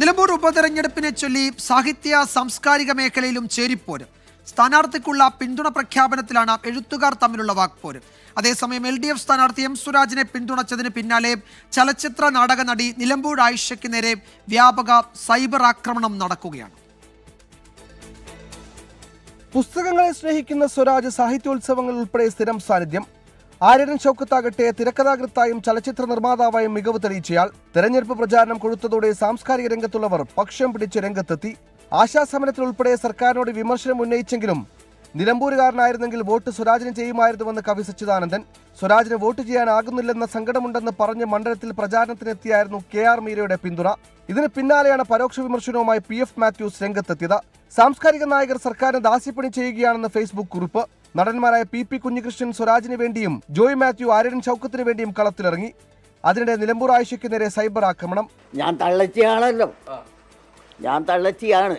നിലമ്പൂർ ഉപതെരഞ്ഞെടുപ്പിനെ ചൊല്ലി സാഹിത്യ സാംസ്കാരിക മേഖലയിലും ചേരിപ്പോര്. സ്ഥാനാർത്ഥിക്കുള്ള പിന്തുണ പ്രഖ്യാപനത്തിലാണ് എഴുത്തുകാർ തമ്മിലുള്ള വാക്പോര്. അതേസമയം LDF സ്ഥാനാർത്ഥി M സുരാജിനെ പിന്തുണച്ചതിന് പിന്നാലെ ചലച്ചിത്ര നാടക നടി നിലമ്പൂർ ആയിഷയ്ക്ക് നേരെ വ്യാപക സൈബർ ആക്രമണം നടക്കുകയാണ്. പുസ്തകങ്ങളെ സ്നേഹിക്കുന്ന സ്വരാജ് സാഹിത്യോത്സവങ്ങൾ ഉൾപ്പെടെ സ്ഥിരം സാന്നിധ്യം. ആര്യൻ ഷൗക്കത്താകട്ടെ തിരക്കഥാകൃത്തായും ചലച്ചിത്ര നിർമ്മാതാവായും മികവ് തെളിയിച്ചയാൾ. തെരഞ്ഞെടുപ്പ് പ്രചാരണം കൊഴുത്തതോടെ സാംസ്കാരിക രംഗത്തുള്ളവർ പക്ഷം പിടിച്ച് രംഗത്തെത്തി. ആശാസമരത്തിൽ ഉൾപ്പെടെ സർക്കാരിനോട് വിമർശനം ഉന്നയിച്ചെങ്കിലും നിലമ്പൂരുകാരനായിരുന്നെങ്കിൽ വോട്ട് സ്വരാജിന് ചെയ്യുമായിരുന്നുവെന്ന് കവി സച്ചിദാനന്ദൻ. സ്വരാജിന് വോട്ട് ചെയ്യാനാകുന്നില്ലെന്ന സങ്കടമുണ്ടെന്ന് പറഞ്ഞ് മണ്ഡലത്തിൽ പ്രചാരണത്തിനെത്തിയായിരുന്നു KR മീരയുടെ പിന്തുണ. ഇതിന് പിന്നാലെയാണ് പരോക്ഷ വിമർശനവുമായി PF മാത്യൂസ് രംഗത്തെത്തിയത്. സാംസ്കാരിക നായകർ സർക്കാരിന് ദാസ്യപ്പണി ചെയ്യുകയാണെന്ന് ഫേസ്ബുക്ക് കുറിപ്പ്. നടന്മാരായ PP കുഞ്ഞികൃഷ്ണൻ സ്വരാജിന് വേണ്ടിയും ജോയ് മാത്യു ആര്യൻ ഷൗക്കത്തിന് വേണ്ടിയും കളത്തിലിറങ്ങി. അതിനിടെ നിലമ്പൂർ ആയിഷയ്ക്ക് നേരെ സൈബർ ആക്രമണം. ഞാൻ തള്ളച്ചിയാണ്.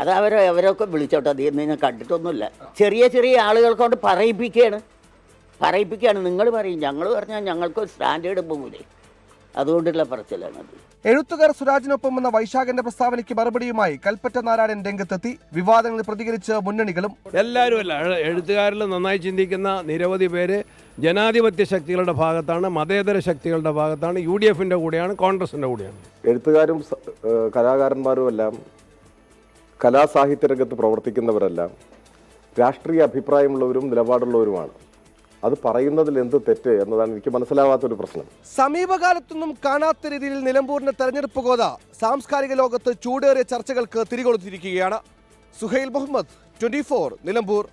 അത് അവരൊക്കെ വിളിച്ചോട്ടെ, അത് ഞാൻ കണ്ടിട്ടൊന്നുമില്ല. ചെറിയ ചെറിയ ആളുകൾ കൊണ്ട് പറയിപ്പിക്കുകയാണ്. നിങ്ങൾ പറയും, ഞങ്ങൾ പറഞ്ഞാൽ ഞങ്ങൾക്ക് സ്റ്റാൻഡേർഡ് പോകൂലേ, അതുകൊണ്ടുള്ള പറച്ചിലാണത്. എഴുത്തുകാർ സ്വരാജിനൊപ്പം എന്ന വൈശാഖന്റെ പ്രസ്താവനയ്ക്ക് മറുപടിയുമായി കൽപ്പറ്റ നാരായണൻ രംഗത്തെത്തി. വിവാദങ്ങളിൽ പ്രതികരിച്ച് മുന്നണികളും. എല്ലാവരും അല്ല, എഴുത്തുകാരിൽ നന്നായി ചിന്തിക്കുന്ന നിരവധി പേര് ജനാധിപത്യ ശക്തികളുടെ ഭാഗത്താണ്, മതേതര ശക്തികളുടെ ഭാഗത്താണ്, UDFന്റെ കൂടെയാണ്, കോൺഗ്രസിന്റെ കൂടെയാണ്. എഴുത്തുകാരും കലാകാരന്മാരും എല്ലാം കലാസാഹിത്യ രംഗത്ത് പ്രവർത്തിക്കുന്നവരെല്ലാം രാഷ്ട്രീയ അഭിപ്രായമുള്ളവരും നിലപാടുള്ളവരുമാണ്. അത് പറയുന്നതിൽ എന്ത് തെറ്റ് എന്നതാണ് എനിക്ക് മനസ്സിലാവാത്തൊരു പ്രശ്നം. സമീപകാലത്തൊന്നും കാണാത്ത രീതിയിൽ നിലമ്പൂരിന്റെ തെരഞ്ഞെടുപ്പ് ഗോത സാംസ്കാരിക ലോകത്ത് ചൂടേറിയ ചർച്ചകൾക്ക് തിരികൊളുത്തിരിക്കുകയാണ്. സുഹൈൽ മുഹമ്മദ്, 24 നിലമ്പൂർ.